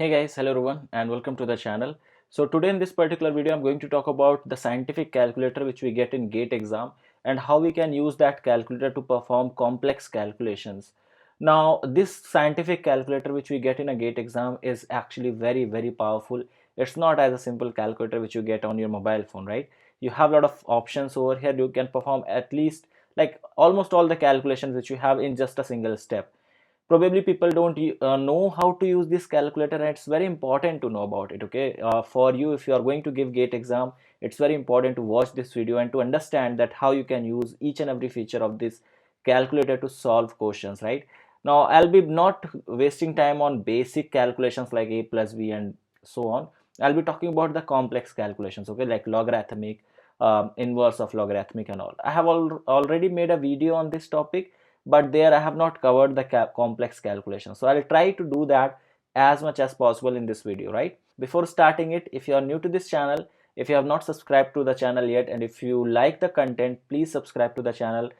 Hey guys, hello everyone and welcome to the channel. So today in this particular video I'm going to talk about the scientific calculator which we get in GATE exam and how we can use that calculator to perform complex calculations. Now this scientific calculator which we get in a GATE exam is actually very powerful. It's not as a simple calculator which you get on your mobile phone, right? You have a lot of options over here. You can perform at least like almost all the calculations which you have in just a single step. Probably people don't know how to use this calculator, and it's very important to know about it. Okay, for you, if you are going to give GATE exam, it's very important to watch this video and to understand that how you can use each and every feature of this calculator to solve questions, right? Now I'll be not wasting time on basic calculations like a plus b and so on. I'll be talking about the complex calculations, okay, like logarithmic, inverse of logarithmic and all. I have already made a video on this topic, but there I have not covered the complex calculation. So I'll try to do that as much as possible in this video, right? Before starting it, if you are new to this channel, if you have not subscribed to the channel yet, and if you like the content, please subscribe to the channel.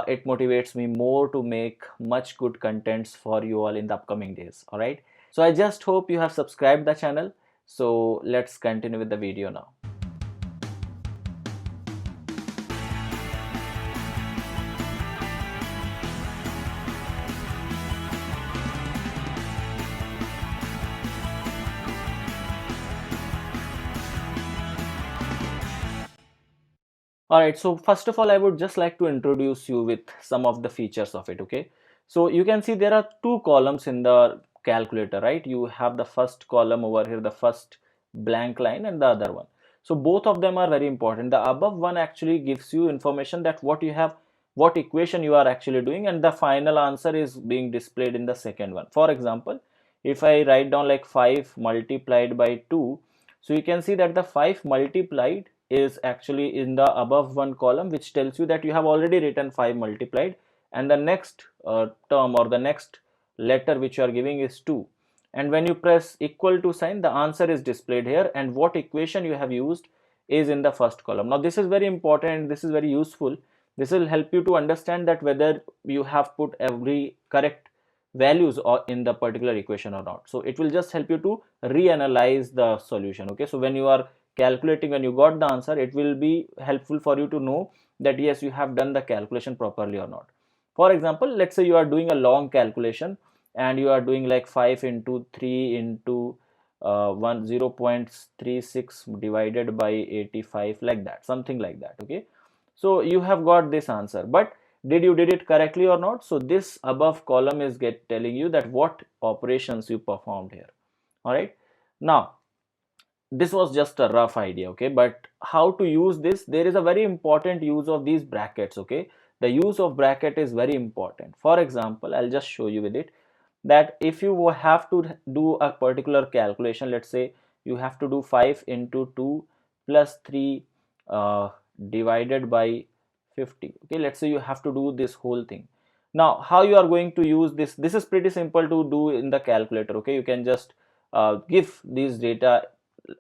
It motivates me more to make much good contents for you all in the upcoming days. All right. So I just hope you have subscribed the channel. So let's continue with the video now. All right, so first of all, I would just like to introduce you with some of the features of it, okay? So you can see there are two columns in the calculator, right? You have the first column over here, the first blank line, and the other one. So both of them are very important. The above one actually gives you information that what you have, what equation you are actually doing, and the final answer is being displayed in the second one. For example, if I write down like 5 multiplied by 2, so you can see that the 5 multiplied is actually in the above one column, which tells you that you have already written 5 multiplied, and the next term or the next letter which you are giving is 2. And when you press equal to sign, the answer is displayed here, and what equation you have used is in the first column. Now this is very important, this is very useful. This will help you to understand that whether you have put every correct values or in the particular equation or not. So it will just help you to reanalyze the solution. Okay, so when you are calculating, when you got the answer, it will be helpful for you to know that yes, you have done the calculation properly or not. For example, let's say you are doing a long calculation and you are doing like 5 into 3 into 0.36 divided by 85, like that, something like that. Okay, so you have got this answer, but did it correctly or not? So this above column is telling you that what operations you performed here. All right, now this was just a rough idea, okay, but how to use this? There is a very important use of these brackets, okay. The use of bracket is very important. For example, I'll just show you with it, that if you have to do a particular calculation, let's say you have to do 5 into 2 plus 3 uh, divided by 50. Okay, let's say you have to do this whole thing. Now how you are going to use this is pretty simple to do in the calculator. Okay, you can just give these data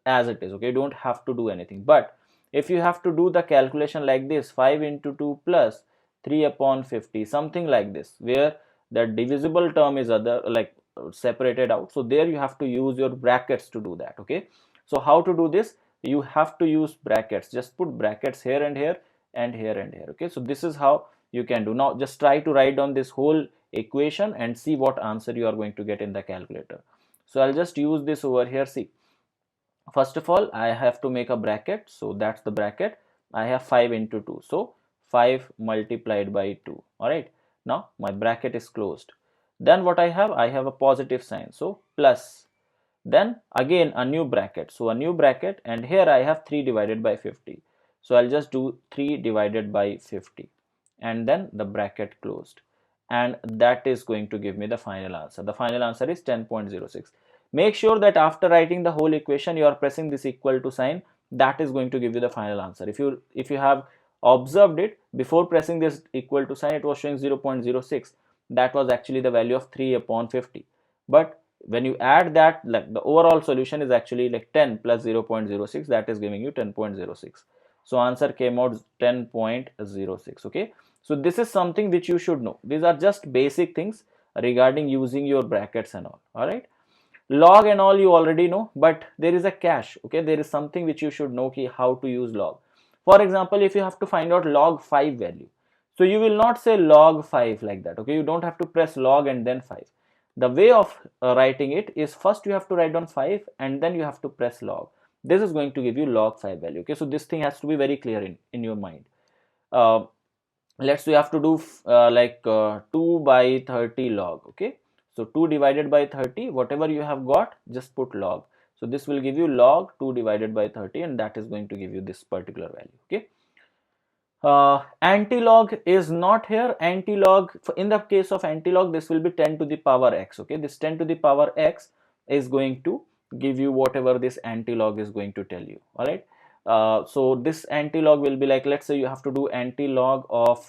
as it is. Okay, you don't have to do anything. But if you have to do the calculation like this, 5 into 2 plus 3 upon 50, something like this, where the divisible term is other like separated out, so there you have to use your brackets to do that. Okay, so how to do this? You have to use brackets. Just put brackets here and here and here and here. Okay, so this is how you can do. Now just try to write down this whole equation and see what answer you are going to get in the calculator. So I'll just use this over here. See, first of all, I have to make a bracket, so that's the bracket. I have 5 into 2, so 5 multiplied by 2. All right, now my bracket is closed. Then what I have a positive sign, so plus. Then again a new bracket, so a new bracket, and here I have 3 divided by 50, so I'll just do 3 divided by 50, and then the bracket closed, and that is going to give me the final answer. The final answer is 10.06. Make sure that after writing the whole equation you are pressing this equal to sign. That is going to give you the final answer. If you have observed it, before pressing this equal to sign, it was showing 0.06. that was actually the value of 3 upon 50. But when you add that, like the overall solution is actually like 10 plus 0.06, that is giving you 10.06. So answer came out 10.06. Okay, so this is something which you should know. These are just basic things regarding using your brackets and all. All right, Log and all you already know, but there is a cache. Okay, there is something which you should know how to use log. For example, if you have to find out log 5 value, so you will not say log 5 like that. Okay, you don't have to press log and then 5. The way of writing it is, first you have to write down 5 and then you have to press log. This is going to give you log 5 value. Okay, so this thing has to be very clear in your mind. uh, let's say you have to do 2 by 30 log. Okay, so 2 divided by 30, whatever you have got, just put log. So this will give you log 2 divided by 30, and that is going to give you this particular value. Okay, anti-log is not here. Anti-log, in the case of anti-log, this will be 10 to the power x. Okay, this 10 to the power x is going to give you whatever this anti-log is going to tell you. All right, so this anti-log will be like, let's say you have to do anti-log of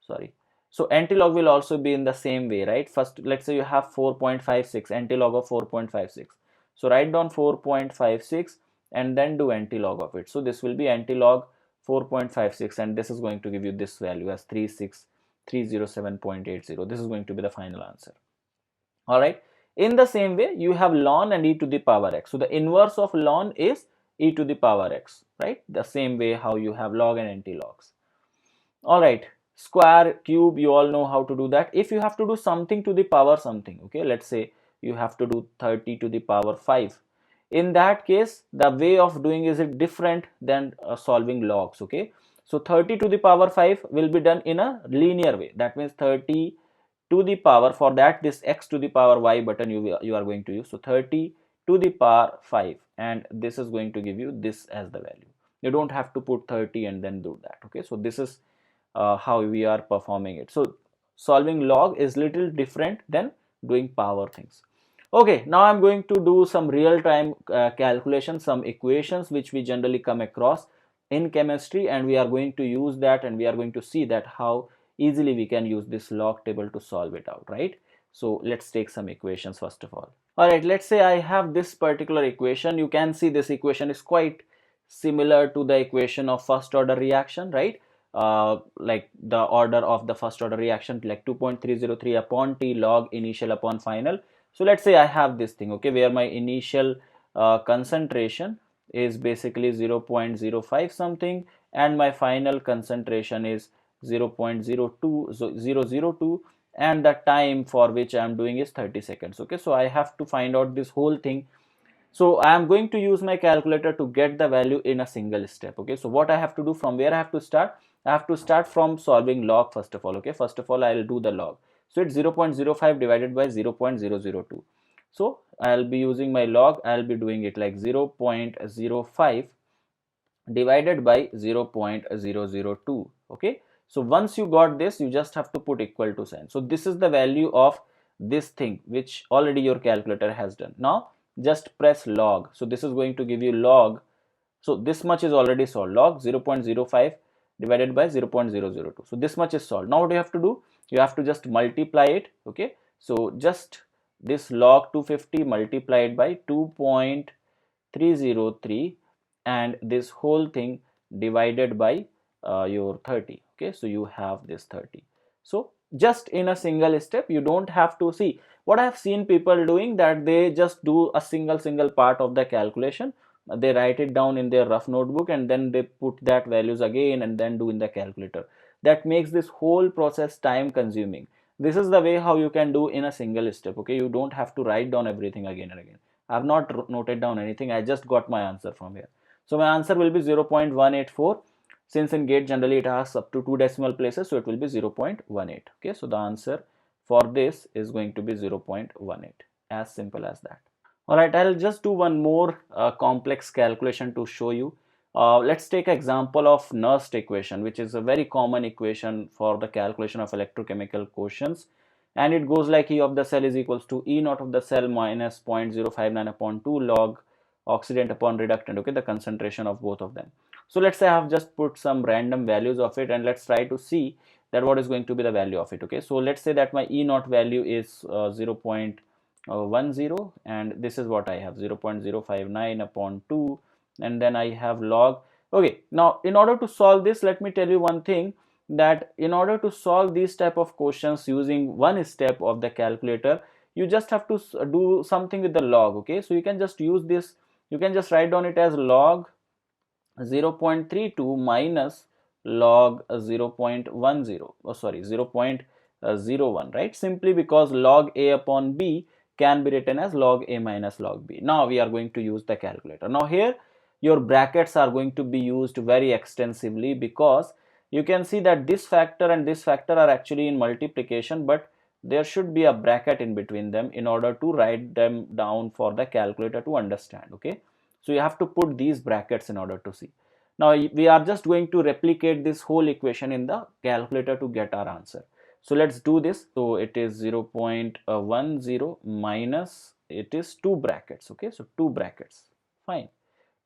sorry, so anti-log will also be in the same way, right? First, let's say you have 4.56, anti-log of 4.56. So write down 4.56 and then do anti-log of it. So this will be anti-log 4.56, and this is going to give you this value as 36307.80. This is going to be the final answer. All right, in the same way you have ln and e to the power x. So the inverse of ln is e to the power x, right? The same way how you have log and anti-logs. All right, square, cube, you all know how to do that. If you have to do something to the power something, okay, let's say you have to do 30 to the power 5. In that case, the way of doing is it different than solving logs. Okay, so 30 to the power 5 will be done in a linear way. That means 30 to the power, for that this x to the power y button you are going to use. So 30 to the power 5, and this is going to give you this as the value. You don't have to put 30 and then do that. Okay, so this is how we are performing it. So solving log is little different than doing power things. Okay, now I'm going to do some real-time calculations, some equations which we generally come across in chemistry, and we are going to use that, and we are going to see that how easily we can use this log table to solve it out, right? So let's take some equations first of all. All right, let's say I have this particular equation. You can see this equation is quite similar to the equation of first order reaction, right? Like the order of the first order reaction, like 2.303 upon T log initial upon final. So let's say I have this thing, okay, where my initial concentration is basically 0.05 something, and my final concentration is 0.002, and the time for which I am doing is 30 seconds. Okay, so I have to find out this whole thing. So I am going to use my calculator to get the value in a single step. Okay, so what I have to do, from where I have to start? I have to start from solving log first of all. Okay, first of all I will do the log. So it's 0.05 divided by 0.002. So I'll be using my log. I'll be doing it like 0.05 divided by 0.002. Okay, so once you got this, you just have to put equal to sign. So this is the value of this thing which already your calculator has done. Now just press log. So this is going to give you log. So this much is already solved. Log 0.05 divided by 0.002. So this much is solved. Now what you have to do? You have to just multiply it. Okay, so just this log 250 multiplied by 2.303, and this whole thing divided by your 30. Okay, so you have this 30. So just in a single step, you don't have to see what I have seen people doing, that they just do a single part of the calculation. They write it down in their rough notebook and then they put that values again and then do in the calculator. That makes this whole process time consuming. This is the way how you can do in a single step. Okay, you don't have to write down everything again and again. I have not noted down anything. I just got my answer from here. So my answer will be 0.184. Since in GATE generally it asks up to 2 decimal places, so it will be 0.18. Okay, so the answer for this is going to be 0.18. As simple as that. All right, I'll just do one more complex calculation to show you. Let's take an example of Nernst equation, which is a very common equation for the calculation of electrochemical quotients. And it goes like E of the cell is equals to E naught of the cell minus 0.059 upon 2 log oxidant upon reductant. Okay, the concentration of both of them. So let's say I have just put some random values of it, and let's try to see that what is going to be the value of it. Okay, so let's say that my E naught value is 0.10, and this is what I have, 0.059 upon 2, and then I have log. Okay, now in order to solve this, let me tell you one thing, that in order to solve these type of questions using one step of the calculator, you just have to do something with the log. Okay, so you can just use this, you can just write down it as log 0.32 minus log 0.10, oh sorry, 0.01, right? Simply because log a upon b can be written as log a minus log b. Now we are going to use the calculator. Now here your brackets are going to be used very extensively, because you can see that this factor and this factor are actually in multiplication, but there should be a bracket in between them in order to write them down for the calculator to understand. Okay, so you have to put these brackets in order to see. Now we are just going to replicate this whole equation in the calculator to get our answer. So let's do this. So it is 0.10 minus, it is 2 brackets. Okay, so 2 brackets, fine,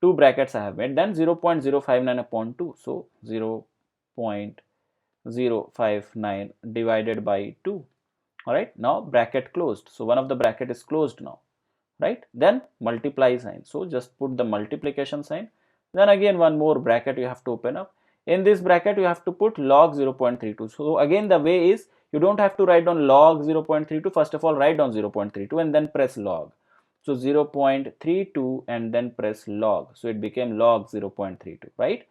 2 brackets I have made, then 0.059 upon 2, so 0.059 divided by 2. All right, now bracket closed, so one of the bracket is closed now, right? Then multiply sign, so just put the multiplication sign, then again one more bracket you have to open up. In this bracket you have to put log 0.32. So again the way is, you don't have to write down log 0.32. First of all, write down 0.32 and then press log. So 0.32 and then press log, so it became log 0.32, right?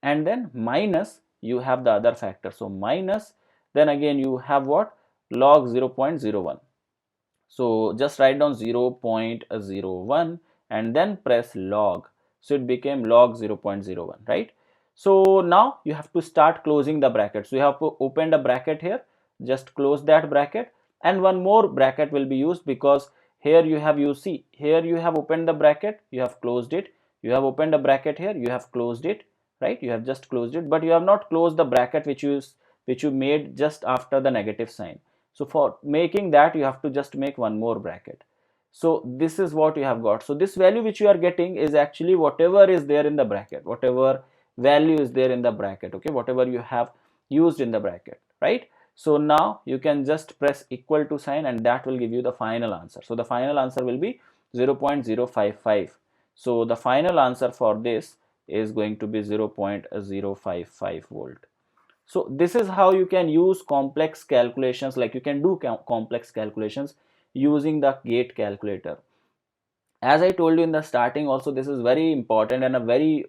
And then minus, you have the other factor, so minus, then again you have what, log 0.01. So just write down 0.01 and then press log, so it became log 0.01, right? So now you have to start closing the bracket. So you have to open the bracket here, just close that bracket, and one more bracket will be used, because here you have, you see here you have opened the bracket, you have closed it, you have opened a bracket here, you have closed it, right? You have just closed it, but you have not closed the bracket which you made just after the negative sign. So for making that, you have to just make one more bracket. So this is what you have got. So this value which you are getting is actually whatever is there in the bracket, whatever value is there in the bracket, okay, whatever you have used in the bracket, right? So now you can just press equal to sign, and that will give you the final answer. So the final answer will be 0.055. So the final answer for this is going to be 0.055 volt. So this is how you can use complex calculations, like you can do complex calculations using the gate calculator. As I told you in the starting also, this is very important and a very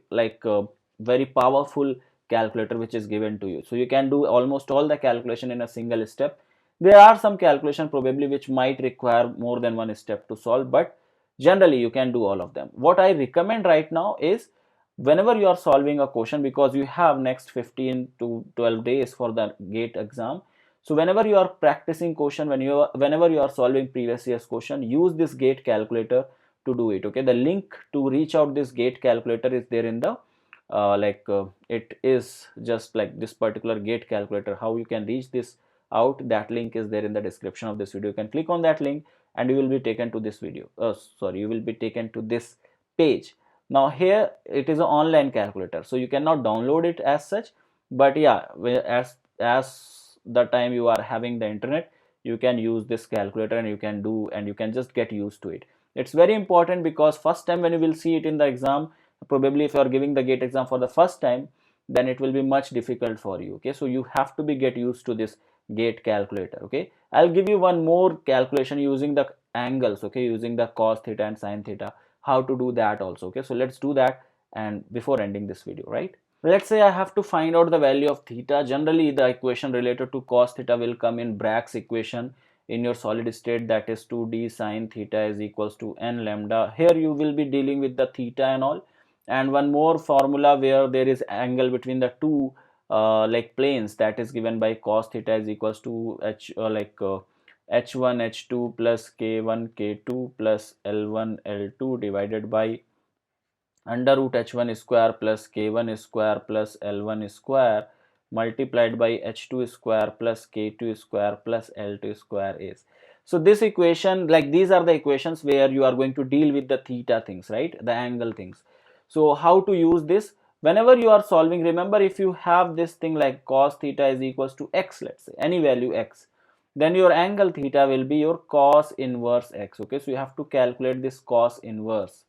very powerful calculator which is given to you. So you can do almost all the calculation in a single step. There are some calculation probably which might require more than one step to solve, but generally you can do all of them. What I recommend right now is, whenever you are solving a question, because you have next 15 to 12 days for the gate exam, so whenever you are practicing question, whenever you are solving previous year's question, use this gate calculator to do it. Okay, the link to reach out this gate calculator is there in the it is just like this particular gate calculator, how you can reach this out, that link is there in the description of this video. You can click on that link and you will be taken to this video, you will be taken to this page. Now here it is an online calculator, so you cannot download it as such, but yeah, as the time you are having the internet, you can use this calculator and you can do, and you can just get used to it. It's very important, because first time when you will see it in the exam, probably if you are giving the gate exam for the first time, then it will be much difficult for you. Okay, so you have to be get used to this gate calculator. Okay, I'll give you one more calculation using the angles, okay, using the cos theta and sin theta, how to do that also. Okay, so let's do that, and before ending this video, right? Let's say I have to find out the value of theta. Generally the equation related to cos theta will come in Bragg's equation in your solid state, that is 2d sine theta is equals to n lambda. Here you will be dealing with the theta and all, and one more formula where there is angle between the two planes, that is given by cos theta is equals to h1 h2 plus k1 k2 plus l1 l2 divided by under root h1 square plus k1 square plus l1 square multiplied by h2 square plus k2 square plus l2 square is. So this equation, like these are the equations where you are going to deal with the theta things, right, the angle things. So how to use this? Whenever you are solving, remember, if you have this thing like cos theta is equals to x, let's say any value x, then your angle theta will be your cos inverse x. Okay, so you have to calculate this cos inverse.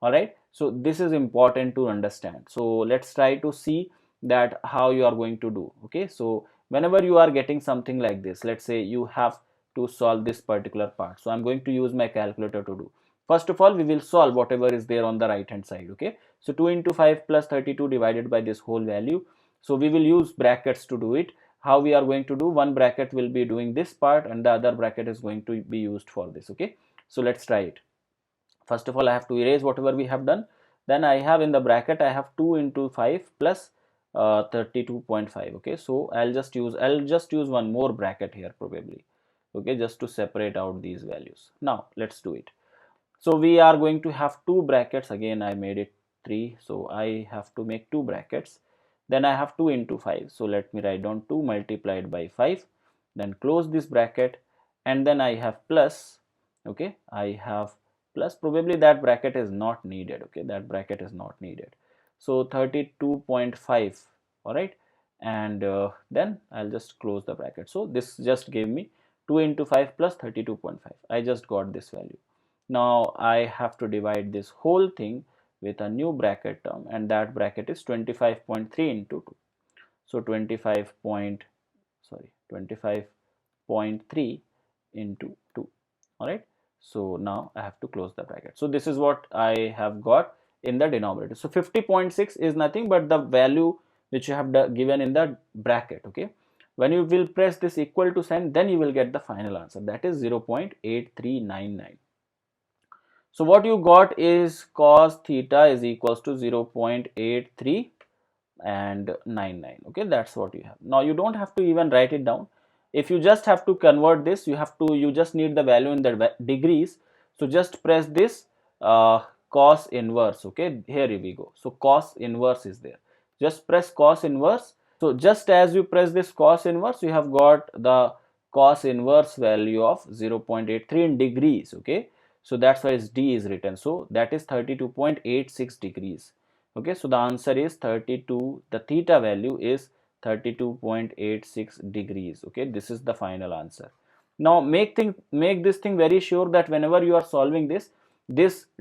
All right, so this is important to understand. So let's try to see that how you are going to do. Okay, so whenever you are getting something like this, let's say you have to solve this particular part. So I'm going to use my calculator to do. First of all, we will solve whatever is there on the right hand side. Okay, so 2 into 5 plus 32 divided by this whole value. So we will use brackets to do it. How we are going to do, one bracket will be doing this part and the other bracket is going to be used for this. Okay, so let's try it. First of all, I have to erase whatever we have done. Then I have in the bracket, I have 2 into 5 plus 32.5. okay, so I'll just use one more bracket here probably, okay, just to separate out these values. Now let's do it. So we are going to have two brackets. Again, I made it 3, so I have to make two brackets. Then I have 2 into 5, so let me write down 2 multiplied by 5, then close this bracket, and then I have plus. Okay, I have plus, probably that bracket is not needed. Okay, that bracket is not needed. So 32.5. all right, and then I'll just close the bracket. So this just gave me 2 into 5 plus 32.5. I just got this value. Now I have to divide this whole thing with a new bracket term, and that bracket is 25.3 into 2. So 25.3 into 2. all right, so now I have to close the bracket. So this is what I have got in the denominator. So 50.6 is nothing but the value which you have given in the bracket. Okay, when you will press this equal to sign, then you will get the final answer, that is 0.8399. So what you got is cos theta is equals to 0.83 and 99. Okay, that's what you have. Now you don't have to even write it down. If you just have to convert this, you just need the value in the degrees. So just press this cos inverse. Okay, here we go. So cos inverse is there. Just press cos inverse. So just as you press this cos inverse, you have got the cos inverse value of 0.83 in degrees. Okay, so that's why D is written. So that is 32.86 degrees. Okay, so the answer is 32. The theta value is 32.86 degrees. Okay, this is the final answer. Now make this thing very sure that whenever you are solving this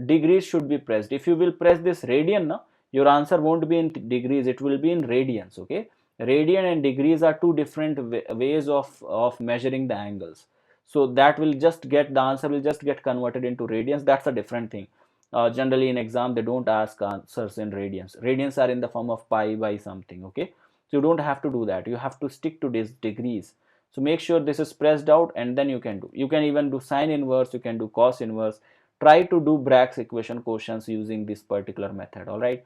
degrees should be pressed. If you will press this radian now, your answer won't be in degrees, it will be in radians. Okay, radian and degrees are two different ways of measuring the angles. So that will just get, the answer will just get converted into radians. That's a different thing. Generally in exam they don't ask answers in radians. Radians are in the form of pi by something. Okay, so you don't have to do that, you have to stick to these degrees. So make sure this is pressed out, and then you can even do sine inverse, you can do cos inverse. Try to do Bragg's equation questions using this particular method. All right,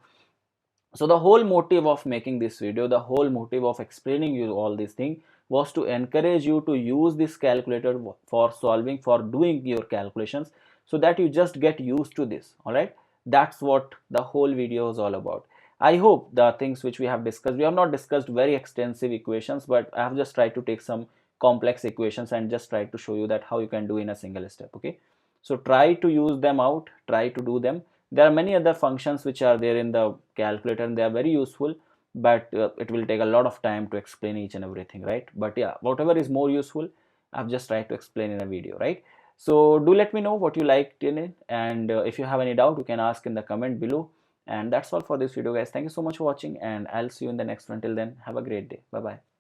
so the whole motive of making this video, the whole motive of explaining you all these things, was to encourage you to use this calculator for solving, for doing your calculations, so that you just get used to this. All right, that's what the whole video is all about. I hope the things which we have discussed, we have not discussed very extensive equations, but I have just tried to take some complex equations and just tried to show you that how you can do in a single step. Okay, so try to use them out, try to do them. There are many other functions which are there in the calculator and they are very useful, but it will take a lot of time to explain each and everything, right? But yeah, whatever is more useful, I've just tried to explain in a video, right? So do let me know what you liked in it, and if you have any doubt, you can ask in the comment below. And that's all for this video, guys. Thank you so much for watching, and I'll see you in the next one. Till then, have a great day. Bye bye.